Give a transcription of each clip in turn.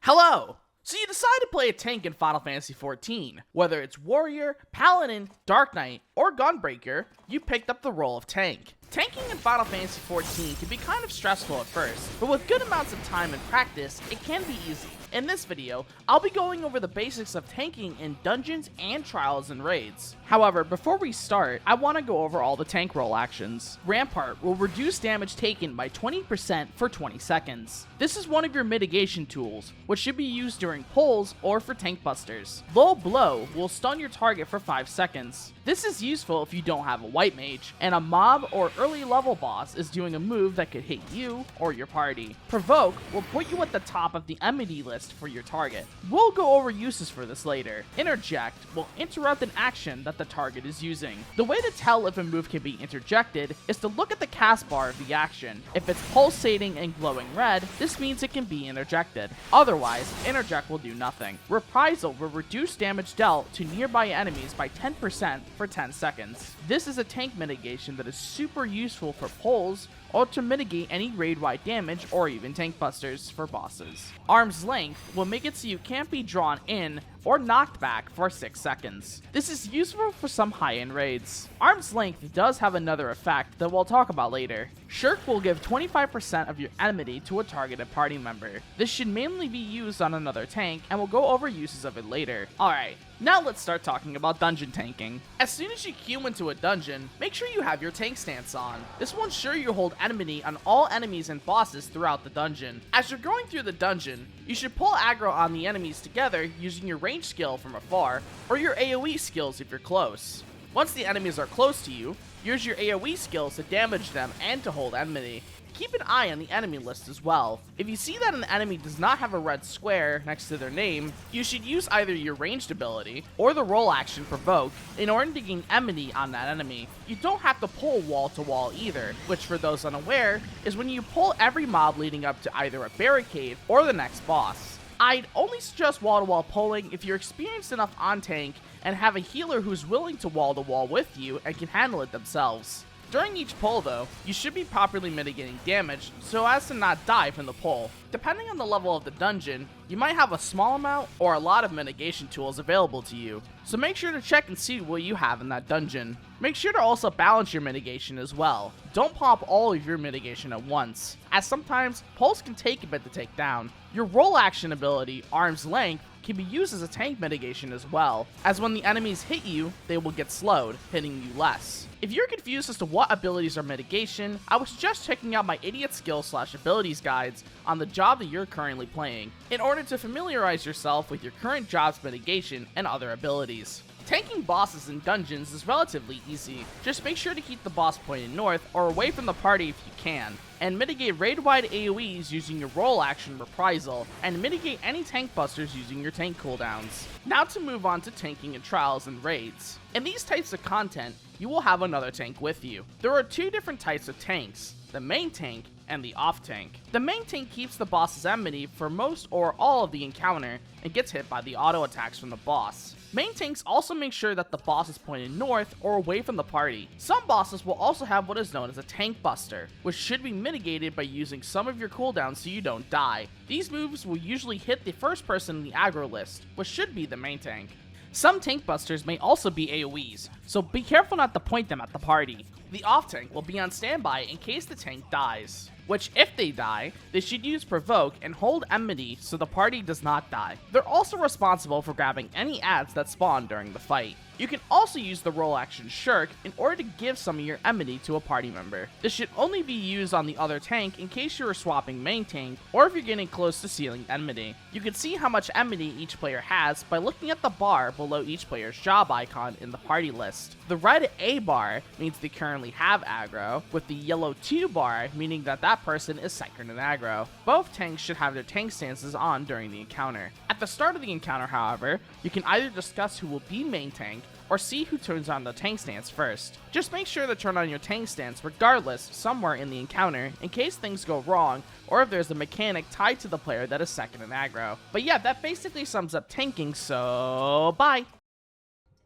Hello! So you decide to play a tank in Final Fantasy XIV. Whether it's Warrior, Paladin, Dark Knight, or Gunbreaker, you picked up the role of tank. Tanking in Final Fantasy XIV can be kind of stressful at first, but with good amounts of time and practice, it can be easy. In this video, I'll be going over the basics of tanking in dungeons and trials and raids. However, before we start, I want to go over all the tank roll actions. Rampart will reduce damage taken by 20% for 20 seconds. This is one of your mitigation tools, which should be used during pulls or for tank busters. Low Blow will stun your target for 5 seconds. This is useful if you don't have a white mage, and a mob or early level boss is doing a move that could hit you or your party. Provoke will put you at the top of the enmity list for your target. We'll go over uses for this later. Interject will interrupt an action that the target is using. The way to tell if a move can be interjected is to look at the cast bar of the action. If it's pulsating and glowing red, this means it can be interjected. Otherwise, interject will do nothing. Reprisal will reduce damage dealt to nearby enemies by 10% for 10 seconds. This is a tank mitigation that is super useful for pulls or to mitigate any raid-wide damage or even tank busters for bosses. Arm's Length will make it so you can't be drawn in or knocked back for 6 seconds. This is useful for some high-end raids. Arm's Length does have another effect that we'll talk about later. Shirk will give 25% of your enmity to a targeted party member. This should mainly be used on another tank, and we'll go over uses of it later. Alright, now let's start talking about dungeon tanking. As soon as you queue into a dungeon, make sure you have your tank stance on. This will ensure you hold enmity on all enemies and bosses throughout the dungeon. As you're going through the dungeon, you should pull aggro on the enemies together using your range skill from afar, or your AoE skills if you're close. Once the enemies are close to you, use your AoE skills to damage them and to hold enmity. Keep an eye on the enemy list as well. If you see that an enemy does not have a red square next to their name, you should use either your ranged ability or the roll action Provoke in order to gain enmity on that enemy. You don't have to pull wall to wall either, which for those unaware is when you pull every mob leading up to either a barricade or the next boss. I'd only suggest wall to wall pulling if you're experienced enough on tank and have a healer who's willing to wall with you and can handle it themselves. During each pull though, you should be properly mitigating damage so as to not die from the pull. Depending on the level of the dungeon, you might have a small amount or a lot of mitigation tools available to you, so make sure to check and see what you have in that dungeon. Make sure to also balance your mitigation as well. Don't pop all of your mitigation at once, as sometimes pulls can take a bit to take down. Your roll action ability, Arm's Length, can be used as a tank mitigation as well, as when the enemies hit you, they will get slowed, hitting you less. If you're confused as to what abilities are mitigation, I would suggest checking out my idiot skill/abilities guides on the job that you're currently playing, in order to familiarize yourself with your current job's mitigation and other abilities. Tanking bosses in dungeons is relatively easy. Just make sure to keep the boss pointed north or away from the party if you can, and mitigate raid-wide AoEs using your roll action Reprisal, and mitigate any tank busters using your tank cooldowns. Now to move on to tanking in trials and raids. In these types of content, you will have another tank with you. There are two different types of tanks, the main tank and the off tank. The main tank keeps the boss's enmity for most or all of the encounter and gets hit by the auto attacks from the boss. Main tanks also make sure that the boss is pointed north or away from the party. Some bosses will also have what is known as a tank buster, which should be mitigated by using some of your cooldowns so you don't die. These moves will usually hit the first person in the aggro list, which should be the main tank. Some tank busters may also be AoEs, so be careful not to point them at the party. The off tank will be on standby in case the tank dies, which if they die, they should use Provoke and hold enmity so the party does not die. They're also responsible for grabbing any adds that spawn during the fight. You can also use the roll action Shirk in order to give some of your enmity to a party member. This should only be used on the other tank in case you are swapping main tank or if you're getting close to sealing enmity. You can see how much enmity each player has by looking at the bar below each player's job icon in the party list. The red A bar means they currently have aggro, with the yellow 2 bar meaning that person is second in aggro. Both tanks should have their tank stances on during the encounter. At the start of the encounter, however, you can either discuss who will be main tank or see who turns on the tank stance first. Just make sure to turn on your tank stance regardless somewhere in the encounter in case things go wrong or if there's a mechanic tied to the player that is second in aggro. But yeah, that basically sums up tanking, so bye!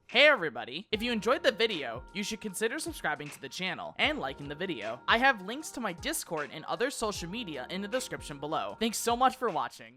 Hey everybody! If you enjoyed the video, you should consider subscribing to the channel and liking the video. I have links to my Discord and other social media in the description below. Thanks so much for watching.